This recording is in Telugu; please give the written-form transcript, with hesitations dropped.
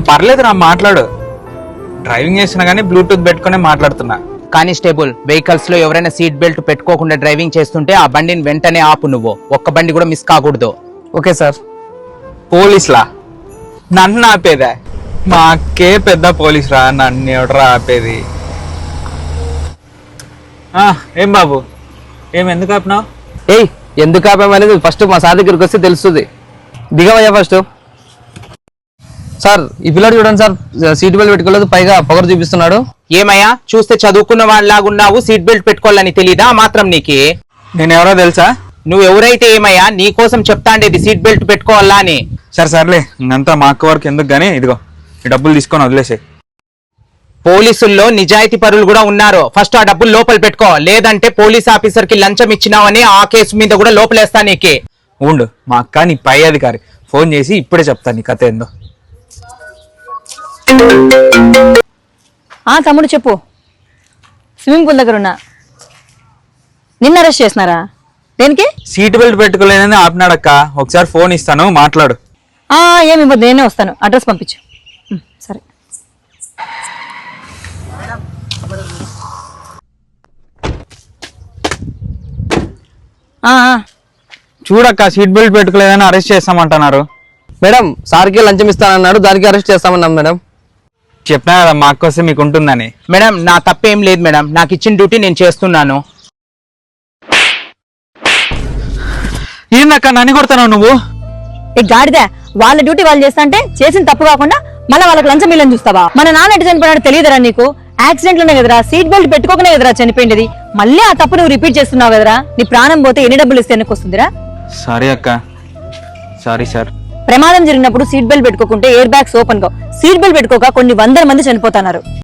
పర్లేదురా మాట్లాడు. డ్రైవింగ్ చేస్తున్నా కానీ బ్లూటూత్ పెట్టుకునే మాట్లాడుతున్నా. కానిస్టేబుల్, వెహికల్స్ లో ఎవరైనా సీట్ బెల్ట్ పెట్టుకోకుండా డ్రైవింగ్ చేస్తుంటే ఆ బండిని వెంటనే ఆపు. నువ్వు ఒక్క బండి కూడా మిస్ కాకూడదు. Okay sir. పోలీసులా? నన్ను ఆపేదా? మా అక్కే పెద్ద పోలీస్ రా, నన్ను ఎవడరా ఆపేది? ఏం బాబు, ఎందుకు ఆపినావు? ఏయ్, ఎందుకు ఆపామనేది ఫస్ట్ మా సార్ దగ్గరికి వస్తే తెలుస్తుంది. దిగవయ్యా ఫస్ట్. సార్, ఈ పిల్లడు చూడండి సార్, సీట్ బెల్ట్ పెట్టుకోలేదు, పైగా పొగరు చూపిస్తున్నాడు. ఏమయ్యా, చూస్తే చదువుకున్న వాళ్ళలాగున్నావు, సీట్ బెల్ట్ పెట్టుకోవాలని తెలీదా మాత్రం నీకి? నేను ఎవరో తెలుసా? నువ్వు ఎవరైతే ఏమయ్యా, నీ కోసం చెప్తాండేది సీట్ బెల్ట్ పెట్టుకోవాలా అని. సర్లే, ఇంకంతా మా అక్క వరకు ఎందుకు గానీ ఇదిగో ఈ డబ్బులు తీసుకొని వదిలేసే. పోలీసుల్లో నిజాయితీ పరులు కూడా ఉన్నారు. ఫస్ట్ ఆ డబ్బులు లోపల పెట్టుకో, లేదంటే పోలీస్ ఆఫీసర్ కి లంచం ఇచ్చినావని ఆ కేసు మీద కూడా లోపలేస్తా నీకే. ఉండు, మా అక్క నీ పై అధికారి, ఫోన్ చేసి ఇప్పుడే చెప్తా నీ కథ ఏందో. తమ్ముడు చెప్పు. స్విమ్మింగ్ పూల్ దగ్గర ఉన్నా. నిన్న అరెస్ట్ చేసినారా? దేనికి? సీట్ బెల్ట్ పెట్టుకోలేదని ఆపినాడక్క. ఒకసారి ఫోన్ ఇస్తాను, మాట్లాడు. ఏమి ఇవ్వదు, నేనే వస్తాను. అడ్రస్ పంపించు. సరే. చూడక్క, సీట్ బెల్ట్ పెట్టుకోలేదని అరెస్ట్ చేస్తామంటున్నారు. మేడం, సార్కి లంచం ఇస్తానన్నాడు, దానికి అరెస్ట్ చేస్తామన్నాం మేడం. చెప్పినా కదా మా అక్క వస్తే మీకు ఉంటుందని. మేడం, నా తప్పేం లేదు మేడం, నాకు ఇచ్చిన డ్యూటీ నేను చేస్తున్నాను. ఏందక్క నన్ను కొడతావు నువ్వు? గాడిదా, వాళ్ళ డ్యూటీ వాళ్ళు చేస్తా అంటే చేసిన తప్పు కాకుండా మళ్ళీ వాళ్ళకి లంచం ఇల్లని చూస్తావా? మన నాన్న ఎటు చనిపోయినాడు తెలియదురా నీకు? యాక్సిడెంట్ లోనే కదరా, సీట్ బెల్ట్ పెట్టుకోకనే కదరా చనిపోయింది. మళ్ళీ ఆ తప్పు నువ్వు రిపీట్ చేస్తున్నావు కదరా. నీ ప్రాణం పోతే ఎన్ని డబ్బులు ఇస్తే వెనక్కి వస్తుందిరా? సారీ అక్క, సారీ సార్. ప్రమాదం జరిగినప్పుడు సీట్ బెల్ట్ పెట్టుకోకుంటే ఎయిర్ బ్యాగ్స్ ఓపెన్ కావు. సీట్ బెల్ట్ పెట్టుకోక కొన్ని 100 మంది చనిపోతున్నారు.